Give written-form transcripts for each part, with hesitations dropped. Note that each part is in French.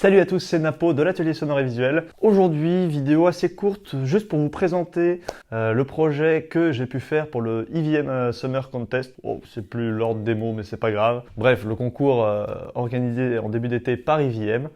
Salut à tous, c'est Napo de l'atelier sonore et visuel. Aujourd'hui, vidéo assez courte, juste pour vous présenter le projet que j'ai pu faire pour le EVM Summer Contest. Oh, c'est plus l'ordre démo, mais c'est pas grave. Bref, le concours organisé en début d'été par EVM.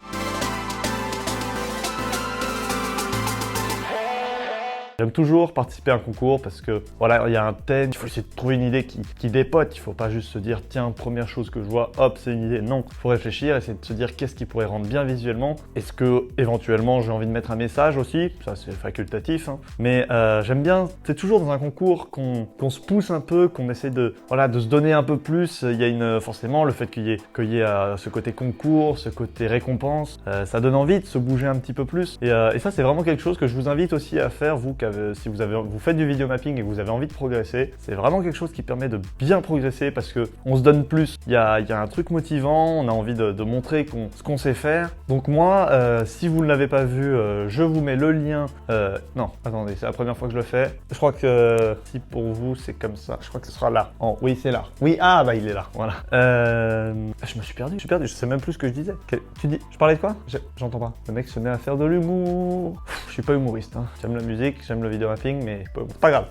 J'aime toujours participer à un concours parce que voilà, il y a un thème, il faut essayer de trouver une idée qui dépote. Il faut pas juste se dire tiens, première chose que je vois, hop, c'est une idée. Non, il faut réfléchir, essayer de se dire qu'est-ce qui pourrait rendre bien visuellement. Est-ce que éventuellement j'ai envie de mettre un message aussi? Ça c'est facultatif, hein. Mais j'aime bien, c'est toujours dans un concours qu'on se pousse un peu, qu'on essaie de se donner un peu plus. Il y a forcément le fait qu'il y ait ce côté concours, ce côté récompense, ça donne envie de se bouger un petit peu plus. Et ça c'est vraiment quelque chose que je vous invite aussi à faire, si vous faites du vidéo mapping et que vous avez envie de progresser, c'est vraiment quelque chose qui permet de bien progresser parce que on se donne plus. Il y a un truc motivant, on a envie de montrer ce qu'on sait faire. Donc moi, si vous ne l'avez pas vu, je vous mets le lien. Non, attendez, c'est la première fois que je le fais. Je crois que si pour vous c'est comme ça, je crois que ce sera là. Oh, oui, c'est là. Oui, ah bah il est là, voilà. Je me suis perdu, je sais même plus ce que je disais. Tu dis, je parlais de quoi? J'entends pas. Le mec se met à faire de l'humour. Je suis pas humoriste, hein. J'aime la musique, j'aime le vidéo mapping, mais c'est pas grave.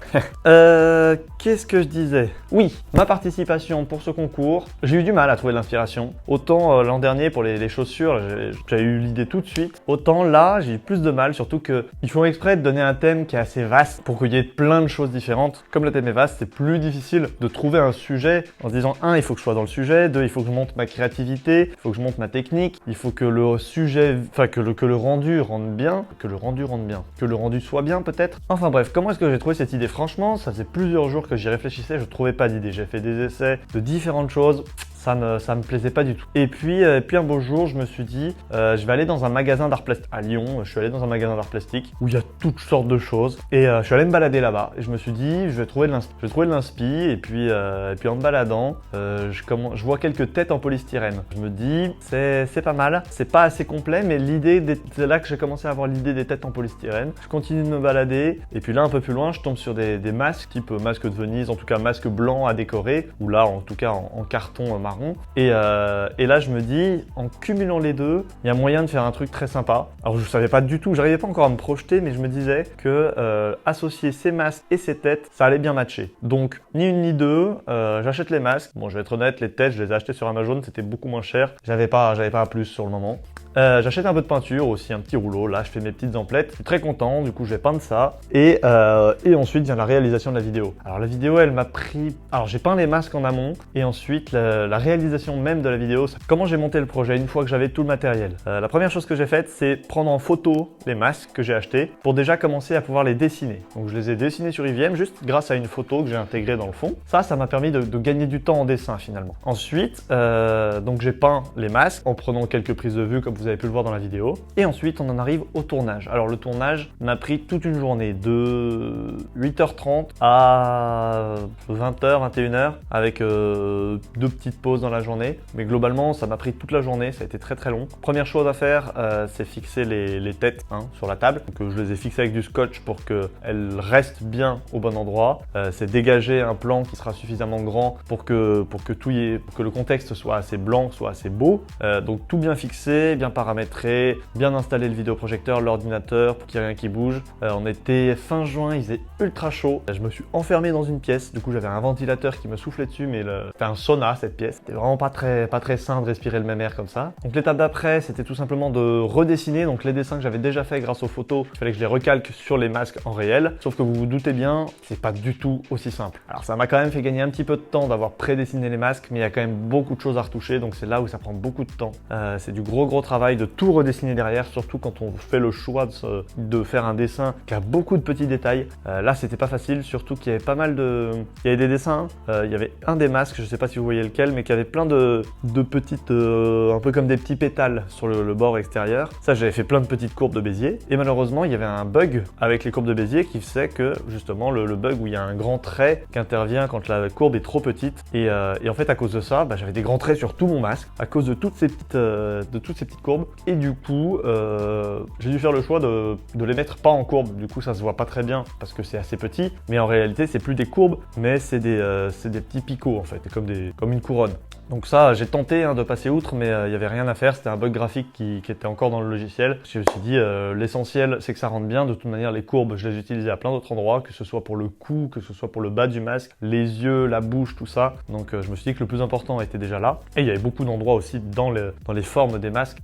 Qu'est-ce que je disais? Oui, ma participation pour ce concours, j'ai eu du mal à trouver de l'inspiration. Autant l'an dernier pour les chaussures, j'avais eu l'idée tout de suite. Autant là, j'ai eu plus de mal, surtout qu'ils font exprès de donner un thème qui est assez vaste pour qu'il y ait plein de choses différentes. Comme le thème est vaste, c'est plus difficile de trouver un sujet en se disant 1, il faut que je sois dans le sujet, 2, il faut que je monte ma créativité, il faut que je monte ma technique, il faut que le sujet, enfin que le rendu rende bien, que le rendu soit bien peut-être. Enfin bref, comment est-ce que j'ai trouvé cette idée? Franchement, ça faisait plusieurs jours que j'y réfléchissais, je trouvais pas d'idée. J'ai fait des essais de différentes choses. Ça me plaisait pas du tout. Et puis un beau jour, je me suis dit, je vais aller dans un magasin d'art plastique à Lyon. Je suis allé dans un magasin d'art plastique où il y a toutes sortes de choses. Et je suis allé me balader là-bas. Et je me suis dit, je vais trouver de l'inspi. Et puis en me baladant, je vois quelques têtes en polystyrène. Je me dis, c'est pas mal. C'est pas assez complet, mais c'est là que j'ai commencé à avoir l'idée des têtes en polystyrène. Je continue de me balader. Et puis là, un peu plus loin, je tombe sur des masques, type masque de Venise, en tout cas masque blanc à décorer. Ou là, en tout cas, en carton marron. Et là je me dis, en cumulant les deux, il y a moyen de faire un truc très sympa. Alors je savais pas du tout, j'arrivais pas encore à me projeter, mais je me disais que associer ces masques et ces têtes, ça allait bien matcher. Donc ni une ni deux, j'achète les masques. Bon, je vais être honnête, les têtes, je les ai achetées sur Amazon, c'était beaucoup moins cher. J'avais pas un plus sur le moment. J'achète un peu de peinture aussi, un petit rouleau. Là, je fais mes petites emplettes. Je suis très content, du coup, je vais peindre ça. Et ensuite vient la réalisation de la vidéo. Alors la vidéo, elle m'a pris. Alors j'ai peint les masques en amont, et ensuite la réalisation même de la vidéo. Comment j'ai monté le projet une fois que j'avais tout le matériel. La première chose que j'ai faite, c'est prendre en photo les masques que j'ai achetés pour déjà commencer à pouvoir les dessiner. Donc je les ai dessinés sur EVM juste grâce à une photo que j'ai intégrée dans le fond. Ça m'a permis de gagner du temps en dessin finalement. Ensuite, donc j'ai peint les masques en prenant quelques prises de vue comme vous avez pu le voir dans la vidéo. Et ensuite, on en arrive au tournage. Alors le tournage m'a pris toute une journée de 8h30 à 20h, 21h avec deux petites pauses dans la journée. Mais globalement, ça m'a pris toute la journée. Ça a été très très long. Première chose à faire, c'est fixer les têtes sur la table. Donc je les ai fixées avec du scotch pour qu'elles restent bien au bon endroit. C'est dégager un plan qui sera suffisamment grand pour que le contexte soit assez blanc, soit assez beau. Donc tout bien fixé, bien paramétré, bien installer le vidéoprojecteur, l'ordinateur pour qu'il n'y ait rien qui bouge. On était fin juin, il faisait ultra chaud. Je me suis enfermé dans une pièce. Du coup, j'avais un ventilateur qui me soufflait dessus, mais c'était un sauna cette pièce. C'était vraiment pas très sain de respirer le même air comme ça. Donc l'étape d'après, c'était tout simplement de redessiner. Donc les dessins que j'avais déjà fait grâce aux photos, il fallait que je les recalque sur les masques en réel. Sauf que vous vous doutez bien, c'est pas du tout aussi simple. Alors ça m'a quand même fait gagner un petit peu de temps d'avoir prédessiné les masques, mais il y a quand même beaucoup de choses à retoucher. Donc c'est là où ça prend beaucoup de temps. C'est du gros travail de tout redessiner derrière, surtout quand on fait le choix de faire un dessin qui a beaucoup de petits détails. Là, c'était pas facile, surtout qu'il y avait pas mal il y avait des dessins. Il y avait un des masques, je sais pas si vous voyez lequel, mais qui avait plein de petites, un peu comme des petits pétales sur le bord extérieur. Ça, j'avais fait plein de petites courbes de Bézier. Et malheureusement, il y avait un bug avec les courbes de Bézier qui faisait que, justement, le bug où il y a un grand trait qui intervient quand la courbe est trop petite. Et en fait, à cause de ça, j'avais des grands traits sur tout mon masque, à cause de toutes ces petites courbes. Et du coup, j'ai dû faire le choix de les mettre pas en courbe. Du coup, ça se voit pas très bien parce que c'est assez petit. Mais en réalité, c'est plus des courbes, mais c'est des petits picots en fait, comme une couronne. Donc ça, j'ai tenté de passer outre, mais il n'y avait rien à faire. C'était un bug graphique qui était encore dans le logiciel. Je me suis dit, l'essentiel, c'est que ça rentre bien. De toute manière, les courbes, je les utilisais à plein d'autres endroits, que ce soit pour le cou, que ce soit pour le bas du masque, les yeux, la bouche, tout ça. Donc je me suis dit que le plus important était déjà là. Et il y avait beaucoup d'endroits aussi dans les formes des masques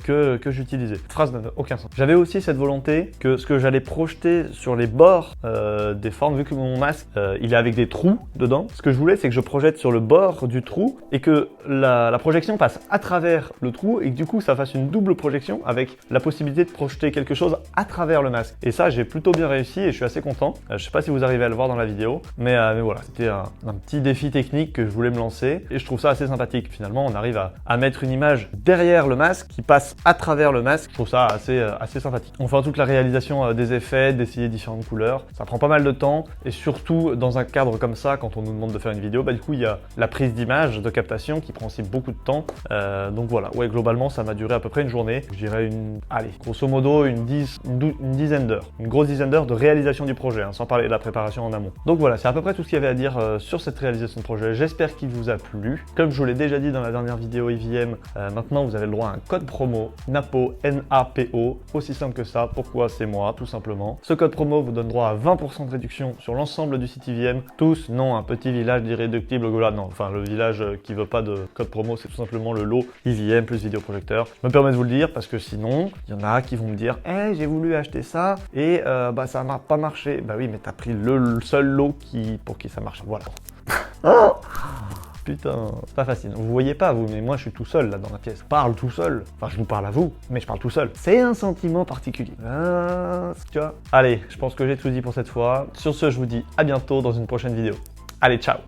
que j'utilisais. Cette phrase n'a aucun sens. J'avais aussi cette volonté que ce que j'allais projeter sur les bords des formes, vu que mon masque, il est avec des trous dedans, ce que je voulais, c'est que je projette sur le bord du trou et que la projection passe à travers le trou et que du coup, ça fasse une double projection avec la possibilité de projeter quelque chose à travers le masque. Et ça, j'ai plutôt bien réussi et je suis assez content. Je sais pas si vous arrivez à le voir dans la vidéo, mais voilà, c'était un petit défi technique que je voulais me lancer et je trouve ça assez sympathique. Finalement, on arrive à mettre une image derrière le masque qui passe à travers le masque. Je trouve ça assez sympathique. Enfin, toute la réalisation des effets, d'essayer différentes couleurs, ça prend pas mal de temps et surtout dans un cadre comme ça, quand on nous demande de faire une vidéo, du coup, il y a la prise d'image, de captation qui prend aussi beaucoup de temps. Donc voilà, ouais, globalement, ça m'a duré à peu près une journée. Je dirais allez, grosso modo, une dizaine d'heures. Une grosse dizaine d'heures de réalisation du projet, sans parler de la préparation en amont. Donc voilà, c'est à peu près tout ce qu'il y avait à dire sur cette réalisation de projet. J'espère qu'il vous a plu. Comme je vous l'ai déjà dit dans la dernière vidéo EVM, maintenant vous avez le droit à un code promo, NAPO, N-A-P-O, aussi simple que ça. Pourquoi? C'est moi, tout simplement. Ce code promo vous donne droit à 20% de réduction sur l'ensemble du site EVM. Tous, non, un petit village d'irréductibles, voilà, non, enfin le village qui veut pas de code promo, c'est tout simplement le lot EVM plus vidéoprojecteur. Je me permets de vous le dire parce que sinon, il y en a qui vont me dire « Eh, j'ai voulu acheter ça et ça n'a pas marché. » Bah oui, mais t'as pris le seul lot pour qui ça marche. Voilà. Putain, c'est pas facile. Vous voyez pas, vous, mais moi je suis tout seul là dans la pièce. Je parle tout seul. Enfin, je vous parle à vous, mais je parle tout seul. C'est un sentiment particulier. Tu vois. Allez, je pense que j'ai tout dit pour cette fois. Sur ce, je vous dis à bientôt dans une prochaine vidéo. Allez, ciao!